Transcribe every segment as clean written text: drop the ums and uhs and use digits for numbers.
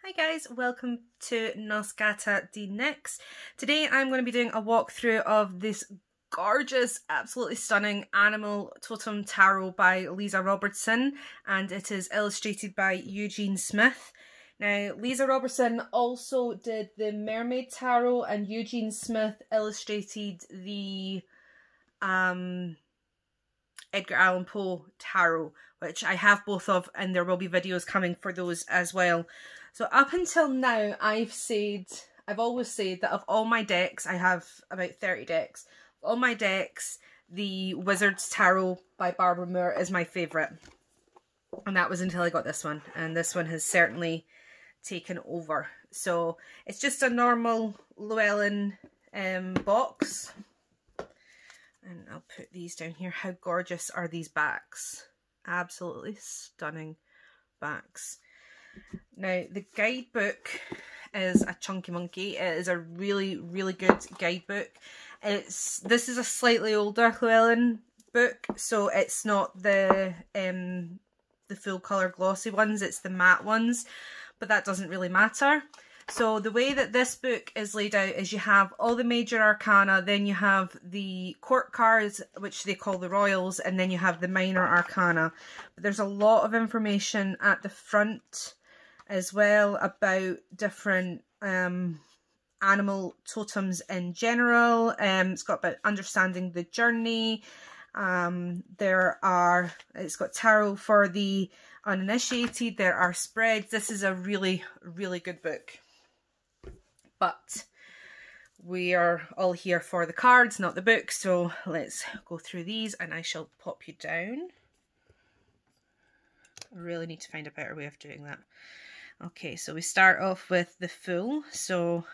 Hi guys, welcome to Nos Gata de Nix. Today I'm going to be doing a walkthrough of this gorgeous, absolutely stunning animal totem tarot by Leeza Robertson, and it is illustrated by Eugine Smith. Now, Leeza Robertson also did the Mermaid Tarot, and Eugene Smith illustrated the Edgar Allan Poe Tarot, which I have both of, and there will be videos coming for those as well. So up until now, I've always said that of all my decks, I have about 30 decks. Of all my decks, the Wizard's Tarot by Barbara Moore is my favourite. And that was until I got this one. And this one has certainly taken over. So it's just a normal Llewellyn box. And I'll put these down here. How gorgeous are these backs? Absolutely stunning backs. Now, the guidebook is a chunky monkey. It is a really, really good guidebook. This is a slightly older Llewellyn book, so it's not the full colour glossy ones, it's the matte ones, but that doesn't really matter. So the way that this book is laid out is you have all the major arcana, then you have the court cards, which they call the royals, and then you have the minor arcana. But there's a lot of information at the front as well about different animal totems in general. It's got about understanding the journey. It's got tarot for the uninitiated. There are spreads. This is a really, really good book. But we are all here for the cards, not the book. So let's go through these and I shall pop you down. I really need to find a better way of doing that. Okay, so we start off with the full. So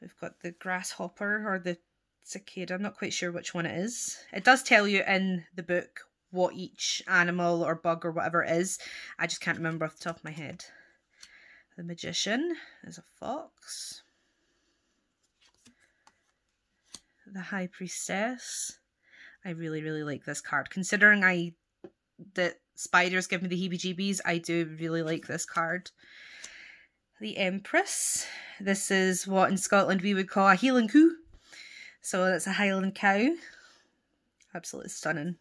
we've got the grasshopper or the cicada. I'm not quite sure which one it is. It does tell you in the book what each animal or bug or whatever it is. I just can't remember off the top of my head. The magician is a fox. The high priestess. I really, really like this card. Considering that spiders give me the heebie-jeebies, I do really like this card. The Empress. This is what in Scotland we would call a Highland coo. So that's a Highland cow. Absolutely stunning.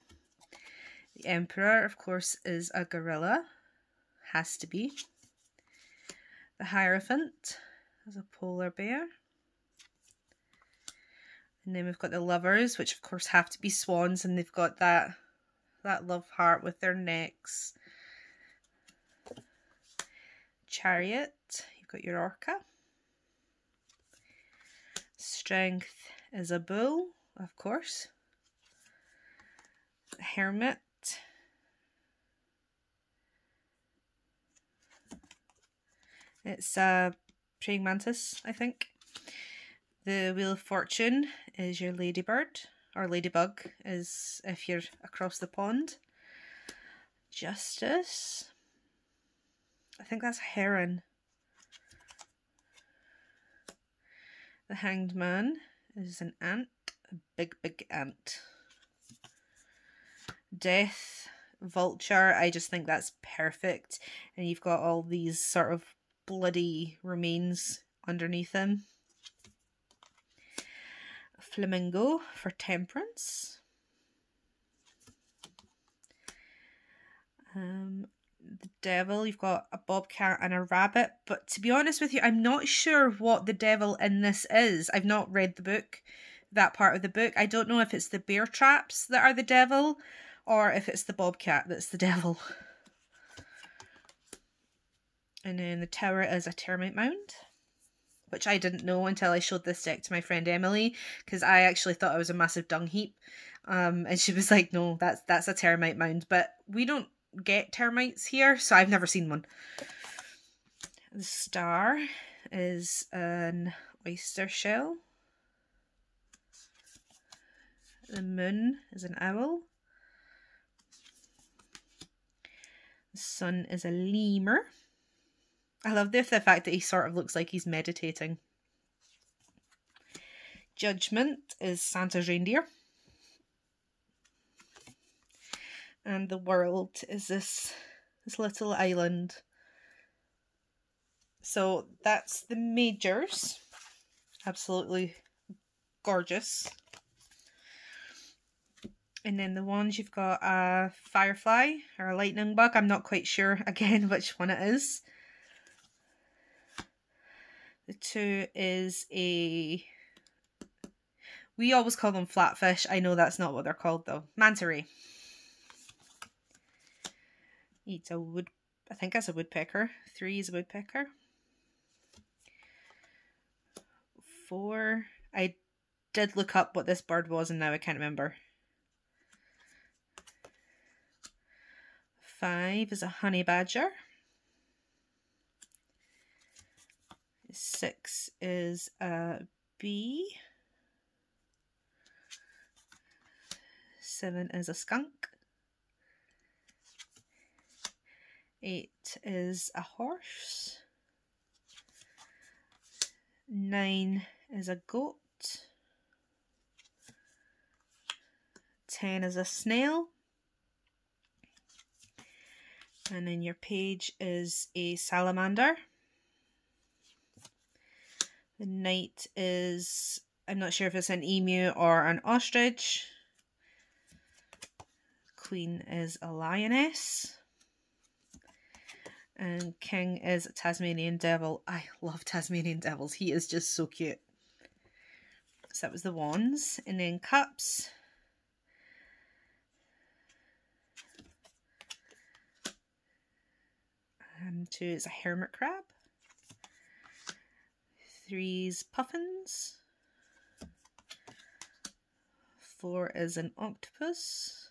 The Emperor, of course, is a gorilla. Has to be. The Hierophant is a polar bear. And then we've got the Lovers, which of course have to be swans, and they've got that love heart with their necks. Chariot, you've got your orca. Strength is a bull, of course. The Hermit. It's a praying mantis, I think. The Wheel of Fortune is your ladybird, or ladybug, is if you're across the pond. Justice. I think that's a heron. The Hanged Man is an ant, a big, big ant. Death, vulture, I just think that's perfect. And you've got all these sort of bloody remains underneath him. Flamingo for temperance. The devil, you've got a bobcat and a rabbit, but to be honest with you, I'm not sure what the devil in this is. I've not read the book, that part of the book. I don't know if it's the bear traps that are the devil or if it's the bobcat that's the devil. And then the tower is a termite mound, which I didn't know until I showed this deck to my friend Emily, because I actually thought it was a massive dung heap. And she was like, no, that's a termite mound. But we don't get termites here, so I've never seen one. The star is an oyster shell. The moon is an owl. The sun is a lemur. I love the fact that he sort of looks like he's meditating. Judgment is Santa's reindeer. And the world is this little island So that's the majors. Absolutely gorgeous. And then the ones, you've got a firefly or a lightning bug. I'm not quite sure again which one it is. The two is a, we always call them flatfish. I know that's not what they're called though. Manta ray. It's a wood, I think that's a woodpecker. 3 is a woodpecker. 4, I did look up what this bird was and now I can't remember. 5 is a honey badger. 6 is a bee. 7 is a skunk. 8 is a horse. 9 is a goat. 10 is a snail. And then your page is a salamander. The knight is, I'm not sure if it's an emu or an ostrich. Queen is a lioness. And king is a Tasmanian devil. I love Tasmanian devils. He is just so cute. So that was the wands. And then cups. And 2 is a hermit crab. 3 is puffins. 4 is an octopus.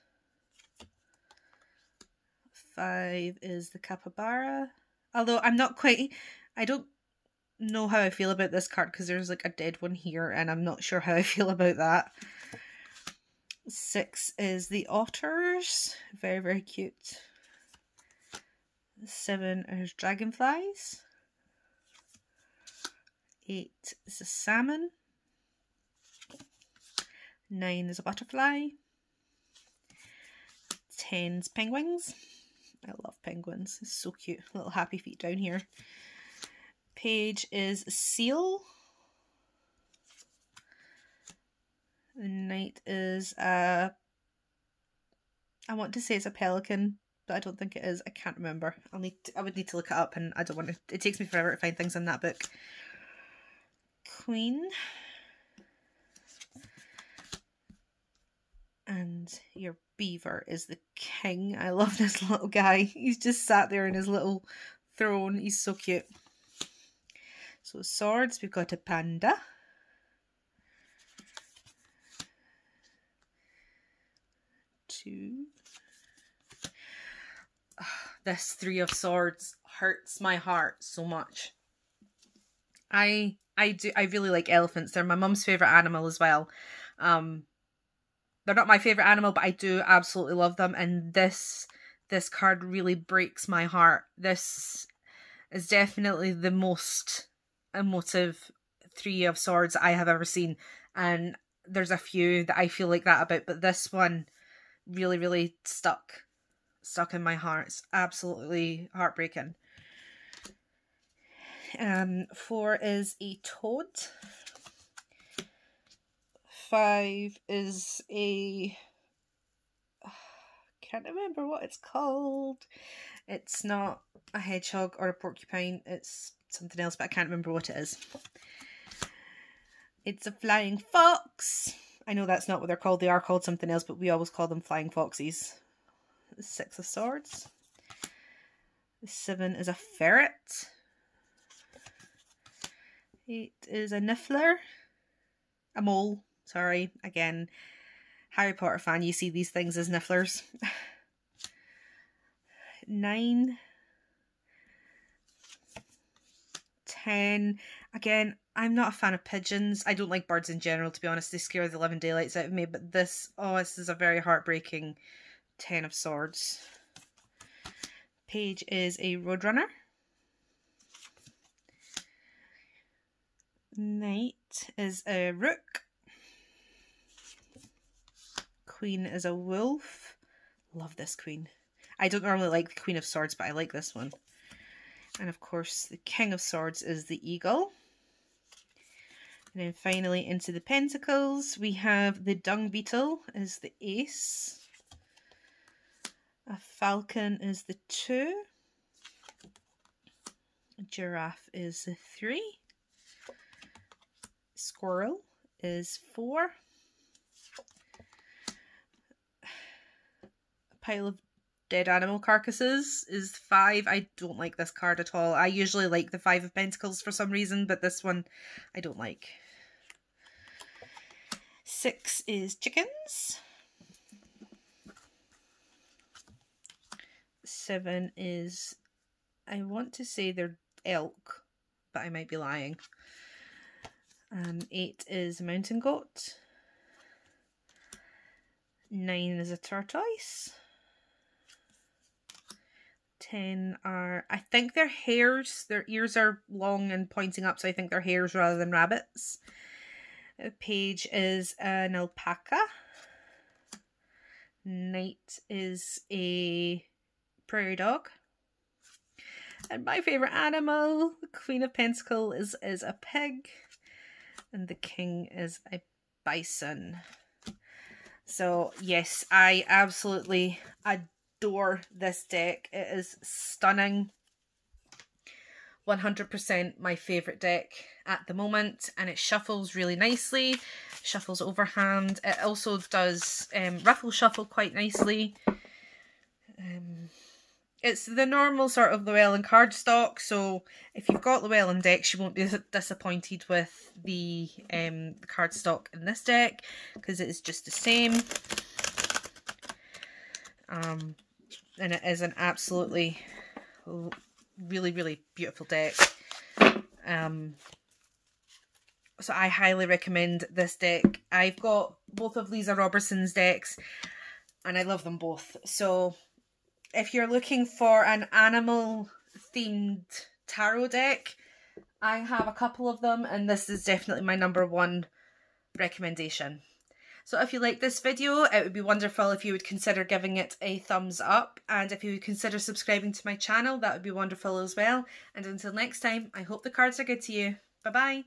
5 is the capybara. Although I'm not quite, I don't know how I feel about this card because there's like a dead one here and I'm not sure how I feel about that. 6 is the otters. Very, very cute. 7 is dragonflies. 8 is a salmon. 9 is a butterfly. 10 is penguins. I love penguins. It's so cute. Little happy feet down here. Page is a seal. The knight is a, I want to say it's a pelican, but I don't think it is. I can't remember. I would need to look it up and I don't want to, it takes me forever to find things in that book. Queen. And your beaver is the king. I love this little guy. He's just sat there in his little throne. He's so cute. So swords, we've got a panda. Two. Oh, this 3 of swords hurts my heart so much. I really like elephants. They're my mum's favourite animal as well. They're not my favourite animal, but I do absolutely love them. And this card really breaks my heart. This is definitely the most emotive 3 of swords I have ever seen. And there's a few that I feel like that about, but this one really, really stuck in my heart. It's absolutely heartbreaking. 4 is a toad. 5 is a, can't remember what it's called. It's not a hedgehog or a porcupine. It's something else, but I can't remember what it is. It's a flying fox. I know that's not what they're called. They are called something else, but we always call them flying foxes. 6 of swords. 7 is a ferret. 8 is a niffler. A mole. Sorry, again, Harry Potter fan, you see these things as nifflers. 9. 10. Again, I'm not a fan of pigeons. I don't like birds in general, to be honest. They scare the living daylights out of me. But this is a very heartbreaking 10 of swords. Page is a roadrunner. Knight is a rook. Queen is a wolf. Love this queen. I don't normally like the Queen of Swords, but I like this one. And of course the King of Swords is the Eagle. And then finally into the Pentacles we have the Dung Beetle is the Ace. A Falcon is the 2. A Giraffe is the 3. Squirrel is 4. A Pile of Dead Animal Carcasses is 5. I don't like this card at all. I usually like the 5 of Pentacles for some reason, but this one I don't like. 6 is Chickens. 7 is, I want to say they're elk, but I might be lying. 8 is Mountain Goat. 9 is a Tortoise. 10 are, I think they're hares. Their ears are long and pointing up, so I think they're hares rather than rabbits. A Page is an alpaca. Knight is a prairie dog. And my favourite animal, the Queen of Pentacles, is a pig. And the King is a bison. So yes, I absolutely adore this deck. It is stunning. 100% my favourite deck at the moment, and it shuffles really nicely. Shuffles overhand. It also does ruffle shuffle quite nicely. It's the normal sort of Llewellyn cardstock, so if you've got Llewellyn decks, you won't be disappointed with the cardstock in this deck, because it is just the same. And it is an absolutely really, really beautiful deck. So I highly recommend this deck. I've got both of Leeza Robertson's decks, and I love them both. So if you're looking for an animal themed tarot deck, I have a couple of them, and this is definitely my #1 recommendation. So if you like this video, it would be wonderful if you would consider giving it a thumbs up, and if you would consider subscribing to my channel, that would be wonderful as well. And until next time, I hope the cards are good to you. Bye bye.